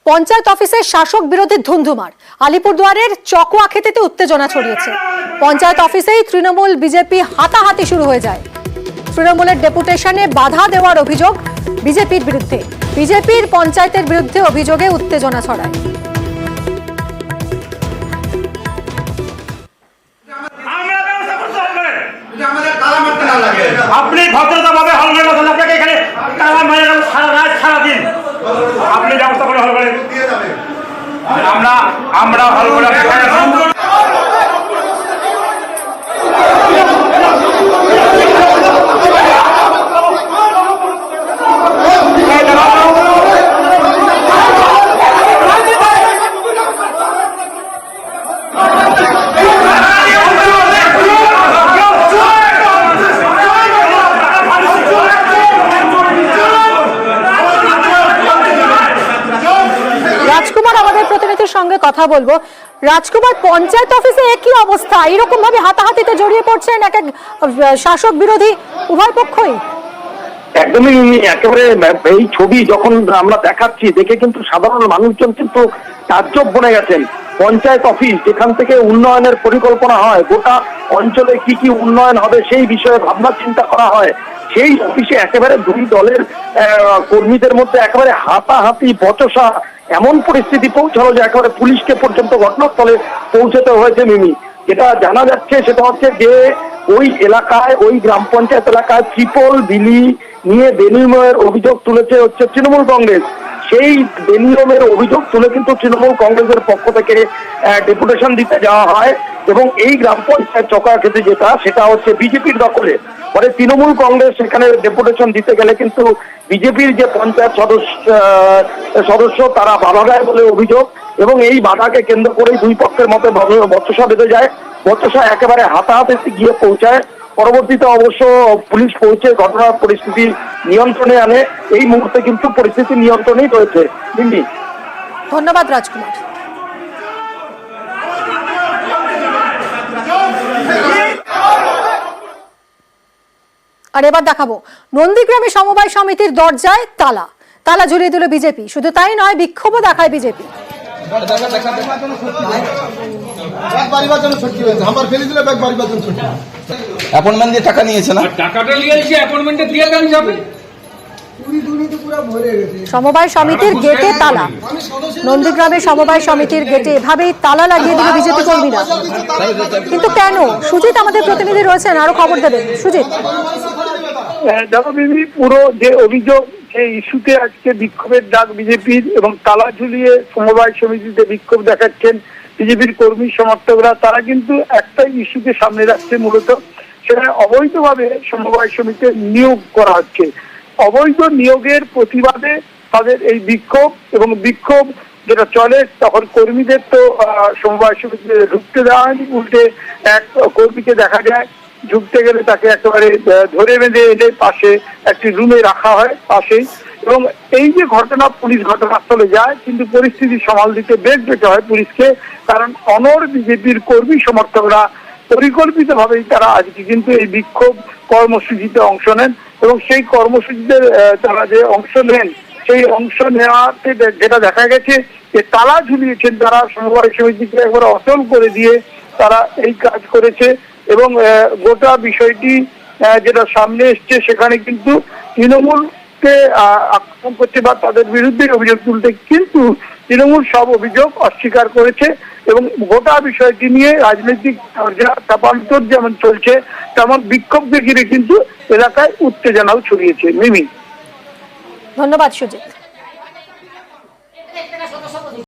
পঞ্চায়েত অফিসে শাসক বিরোধী ধুন্ধুমার। আলিপুরদুয়ারের চকোয়া খেতেতে উত্তেজনা ছড়িয়েছে। পঞ্চায়েত অফিসেই তৃণমূল বিজেপি হাতাহাতি শুরু হয়ে যায়। তৃণমূলের ডেপুটেশনে বাধা দেওয়ার অভিযোগ বিজেপির বিরুদ্ধে। বিজেপির পঞ্চায়েতের বিরুদ্ধে অভিযোগে উত্তেজনা ছড়ায়। আপনি ভদ্রতাভাবে হল করে বসেন, আপনাকে এখানে তালা মেরে সারা রাত সারাদিন আপনি ব্যবস্থা করে হল করে আমরা হল করে রাজকুমার আমাদের প্রতিনিধির সঙ্গে কথা বলবো। রাজকুমার, পঞ্চায়েত অফিসে একই অবস্থা, এরকম ভাবে হাতাহাতিতে জড়িয়ে পড়ছেন এক এক শাসক বিরোধী উভয় পক্ষই। একদমই একেবারে এই ছবি যখন আমরা দেখাচ্ছি দেখে কিন্তু সাধারণ মানুষজন কিন্তু তাজ্জব বনে গেছেন। পঞ্চায়েত অফিস যেখান থেকে উন্নয়নের পরিকল্পনা হয়, গোটা অঞ্চলে কি কি উন্নয়ন হবে সেই বিষয়ে ভাবনা চিন্তা করা হয়, সেই অফিসে একেবারে দুই দলের কর্মীদের মধ্যে একেবারে হাতাহাতি বচসা, এমন পরিস্থিতি পৌঁছালো যে একেবারে পুলিশকে পর্যন্ত ঘটনাস্থলে পৌঁছতে হয়েছে। মিমি, যেটা জানা যাচ্ছে সেটা হচ্ছে যে ওই এলাকায়, ওই গ্রাম পঞ্চায়েত এলাকায় ট্রিপল বিলি নিয়ে বেনিয়মের অভিযোগ তুলেছে হচ্ছে তৃণমূল কংগ্রেস। সেই বেনিয়মের অভিযোগ তুলে কিন্তু তৃণমূল কংগ্রেসের পক্ষ থেকে ডেপুটেশন দিতে যাওয়া হয় এবং এই গ্রাম পঞ্চায়েত চকা খেতে যেটা সেটা হচ্ছে বিজেপির দখলে। মানে তৃণমূল কংগ্রেস সেখানে ডেপুটেশন দিতে গেলে কিন্তু বিজেপির যে পঞ্চায়েত সদস্য তারা বাধা দেয় বলে অভিযোগ এবং এই বাধাকে কেন্দ্র করেই দুই পক্ষের মধ্যে বচসা বেঁধে যায়। বচসা একেবারে হাতাহাতিতে গিয়ে পৌঁছায়। পরবর্তীতে অবশ্য পুলিশ পৌঁছে ঘটনার পরিস্থিতি নিয়ন্ত্রণে আনে। এই মুহূর্তে কিন্তু পরিস্থিতি নিয়ন্ত্রণেই রয়েছে। দিল্লি, ধন্যবাদ রাজকুমার। আর এবার দেখাবো নন্দীগ্রামে সমবায় সমিতির দরজায় তালা তালা ঝুলিয়ে দিল বিজেপি। শুধু তাই নয়, বিক্ষোভও দেখায় বিজেপি। অ্যাপয়েন্টমেন্ট দিয়ে টাকা নিয়েছে না, টাকাটা নিয়েছে অ্যাপয়েন্টমেন্টে দিয়ে দেন যাবে। সমবায় সমিতির গেটে তালা। নন্দীগ্রামে সমবায় সমিতির গেটে এভাবেই তালা লাগিয়ে দিল বিজেপি কর্মীরা। কিন্তু কেন? সুজিত আমাদের প্রতিনিধি রয়েছেন, আরো খবর দেবেন। সুজিত, দেখো বিবি, পুরো যে অভিযোগ সেই ইস্যুতে আজকে বিক্ষোভের ডাক বিজেপির এবং তালা ঝুলিয়ে সমবায় সমিতিতে বিক্ষোভ দেখাচ্ছেন বিজেপির কর্মী সমর্থকরা। তারা কিন্তু একটাই ইস্যুকে সামনে রাখছে, মূলত সেখানে অবৈধভাবে সমবায় সমিতিতে নিয়োগ করা হচ্ছে। অবৈধ নিয়োগের প্রতিবাদে তাদের এই বিক্ষোভ এবং বিক্ষোভ যেটা চলে, তখন কর্মীদের তো সমবায় সমিতিতে ঢুকতে দেওয়া হয়নি, উল্টে এক কর্মীকে দেখা যায় ঢুকতে গেলে তাকে একেবারে ধরে বেঁধে এনে পাশে একটি রুমে রাখা হয় পাশেই। এবং এই যে ঘটনা, পুলিশ ঘটনাস্থলে যায় কিন্তু পরিস্থিতি সামাল দিতে বেগ পেতে হয় পুলিশকে, কারণ অনড় বিজেপির কর্মী সমর্থকরা পরিকল্পিতভাবেই তারা আজকে কিন্তু এই বিক্ষোভ কর্মসূচিতে অংশ নেন এবং সেই কর্মসূচিতে তারা যে অংশ নেন সেই অংশ নেওয়াতে যেটা দেখা গেছে যে তালা ঝুলিয়েছেন তারা সমবায় সমিতিকে একবার অচল করে দিয়ে তারা এই কাজ করেছে। এবং গোটা বিষয়টি যেটা সামনে এসছে সেখানে কিন্তু তৃণমূলকে আক্রমণ করছে বা তাদের বিরুদ্ধে অভিযোগ তুলতে, কিন্তু তৃণমূল সব অভিযোগ অস্বীকার করেছে এবং গোটা বিষয়টি নিয়ে রাজনৈতিক চাপান্তর যেমন চলছে তেমন বিক্ষোভকে ঘিরে কিন্তু এলাকায় উত্তেজনাও ছড়িয়েছে। মিমি, ধন্যবাদ সুজিত।